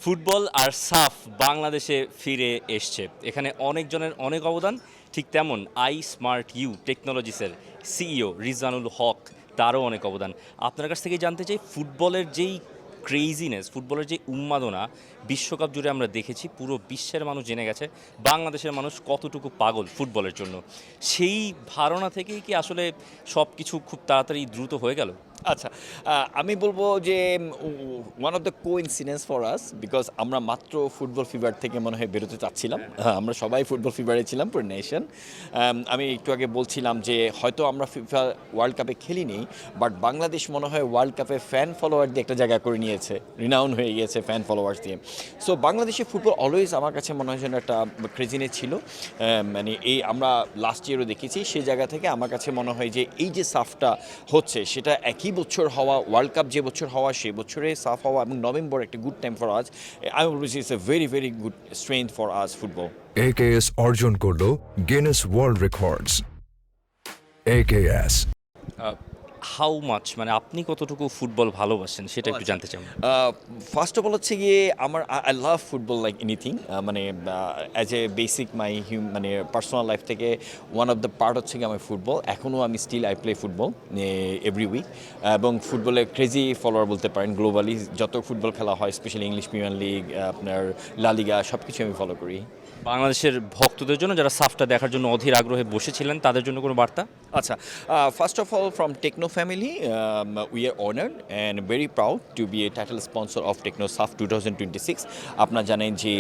Football আর সাফ বাংলাদেশে ফিরে এসছে। এখানে অনেকজনের অনেক অবদান। ঠিক তেমন আই স্মার্ট ইউ টেকনোলজিসের সিইও রিজওয়ানুল হক, তারও অনেক অবদান। আপনার কাছ থেকে জানতে চাই, ফুটবলের যেই ক্রেজিনেস, ফুটবলের যে উন্মাদনা বিশ্বকাপ জুড়ে আমরা দেখেছি, পুরো বিশ্বের মানুষ জেনে গেছে বাংলাদেশের মানুষ কতটুকু পাগল ফুটবলের জন্য। সেই ধারণা থেকেই কি আসলে সব কিছু খুব তাড়াতাড়ি দ্রুত হয়ে গেল? আচ্ছা, আমি বলবো যে one of the coincidence for us, because আমরা মাত্র ফুটবল ফিভার থেকে মনে হয় বেরোতে চাচ্ছিলাম। আমরা সবাই ফুটবল ফিভারে ছিলাম, পুরো নেশন। আমি একটু আগে বলছিলাম যে হয়তো আমরা ফিফা ওয়ার্ল্ড কাপে খেলিনি, বাট বাংলাদেশ মনে হয় ওয়ার্ল্ড কাপে ফ্যান ফলোয়ার দিয়ে একটা জায়গা করে নিয়েছে, রিনাউন হয়ে গিয়েছে ফ্যান ফলোয়ার্স দিয়ে। সো বাংলাদেশের ফুটবল অলওয়েজ আমার কাছে মনে হয় যেন একটা ক্রেজিনেস ছিল। মানে এই আমরা লাস্ট ইয়ারও দেখেছি, সেই জায়গা থেকে আমার কাছে মনে হয় যে এই যে সাফটা হচ্ছে সেটা একই বছর হওয়া, ওয়ার্ল্ড কাপ যে বছর হওয়া সেই বছরে সাফ হওয়া, এবং নভেম্বর একটা গুড টাইম ফর আজ। I will say it's a very very good strength for আজ ফুটবল। একেএস অর্জন করলো Guinness world records. AKS how much, মানে আপনি কতটুকু ফুটবল ভালোবাসেন সেটা একটু জানতে চাই। ফার্স্ট অফ অল হচ্ছে গিয়ে আমার I love football like anything. মানে অ্যাজ এ বেসিক মাই মানে পার্সোনাল লাইফ থেকে ওয়ান অফ দ্য পার্ট হচ্ছে গিয়ে আমার ফুটবল। এখনও আমি still I play football every week, এবং ফুটবলের ক্রেজি ফলোয়ার বলতে পারেন। গ্লোবালি যত ফুটবল খেলা হয়, স্পেশালি ইংলিশ প্রিমিয়ার লিগ, আপনার লা লিগা, সব কিছু আমি ফলো করি। বাংলাদেশের ভক্তদের জন্য, যারা সাফটা দেখার জন্য অধীর আগ্রহে বসেছিলেন, তাদের জন্য কোনো বার্তা? আচ্ছা, first of all from Tecno family, we are honoured and very proud to be a title sponsor of Tecno SAFF 2026। আপনারা জানেন যে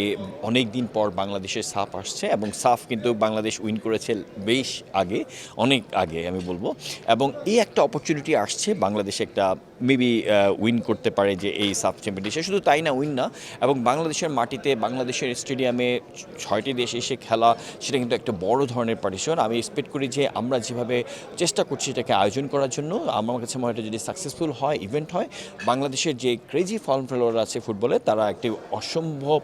অনেক দিন পর বাংলাদেশের সাফ আসছে, এবং সাফ কিন্তু বাংলাদেশ উইন করেছে বেশ আগে, অনেক আগে আমি বলবো। এবং এই একটা অপরচুনিটি আসছে, বাংলাদেশে একটা মেবি উইন করতে পারে যে এই সাফ চ্যাম্পিয়নশিপ। শুধু তাই না, উইন না, এবং বাংলাদেশের মাটিতে বাংলাদেশের স্টেডিয়ামে 6টি দেশ এসে খেলা, সেটা কিন্তু একটা বড় ধরনের পার্টিশন। আমি এক্সপেক্ট করি যে আমরা যেভাবে চেষ্টা করছি এটাকে আয়োজন করার জন্য, আমার কাছে মনে হয় এটা যদি সাকসেসফুল হয়, ইভেন্ট হয়, বাংলাদেশের যে ক্রেজি ফর্ম ফেলোয়ার আছে ফুটবলে, তারা একটি অসম্ভব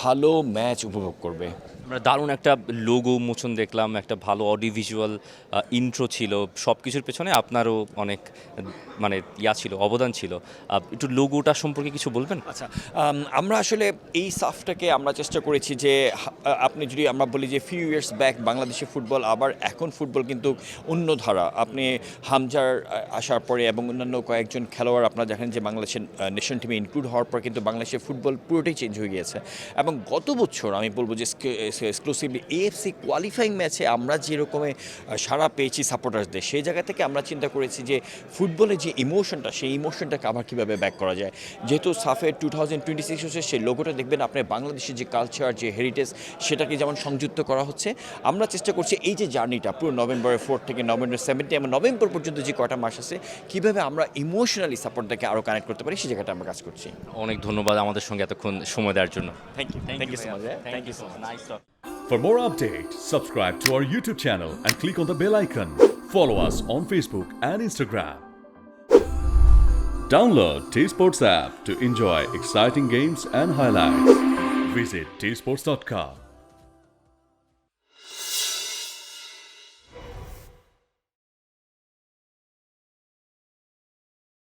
ভালো ম্যাচ উপভোগ করবে। আমরা দারুণ একটা লোগো মোচন দেখলাম, একটা ভালো অডিও ভিজুয়াল ইন্ট্রো ছিল, সব কিছুর পেছনে আপনারও অনেক মানে ছিল, অবদান ছিল। একটু লোগোটা সম্পর্কে কিছু বলবেন? আচ্ছা, আমরা আসলে এই সাফটাকে আমরা চেষ্টা করেছি যে আপনি যদি আমরা বলি যে ফিউ ইয়ার্স ব্যাক বাংলাদেশের ফুটবল, আবার এখন ফুটবল কিন্তু অন্য ধারা। আপনি হামজার আসার পরে এবং অন্যান্য কয়েকজন খেলোয়াড় আপনারা দেখেন যে বাংলাদেশের নেশন টিমে ইনক্লুড হওয়ার পর কিন্তু বাংলাদেশের ফুটবল পুরোটাই চেঞ্জ হয়ে গিয়েছে। এবং গত বছর আমি বলবো যে এক্সক্লুসিভলি এএফসি কোয়ালিফাইং ম্যাচে আমরা যেরকমে সাড়া পেয়েছি সাপোর্টার্সদের, সেই জায়গা থেকে আমরা চিন্তা করেছি যে ফুটবলের যে ইমোশনটা, সেই ইমোশনটাকে আবার কীভাবে ব্যাক করা যায়। যেহেতু সাফের 2026 হচ্ছে, সেই লোগোটা দেখবেন আপনার বাংলাদেশের যে কালচার, যে হেরিটেজ, সেটাকে যেমন সংযুক্ত করা হচ্ছে। আমরা চেষ্টা করছি এই যে জার্নিটা পুরো নভেম্বরের 4 থেকে নভেম্বর 17 এবং নভেম্বর পর্যন্ত যে কটা মাস আছে, কীভাবে আমরা ইমোশনালি সাপোর্টটাকে আরও কানেক্ট করতে পারি, সেই জায়গাটা আমরা কাজ করছি। অনেক ধন্যবাদ আমাদের সঙ্গে এতক্ষণ সময় দেওয়ার জন্য। Thank you so much. Thank you so much. For more updates, subscribe to our YouTube channel and click on the bell icon. Follow us on Facebook and Instagram. Download T-Sports app to enjoy exciting games and highlights. Visit tsports.com.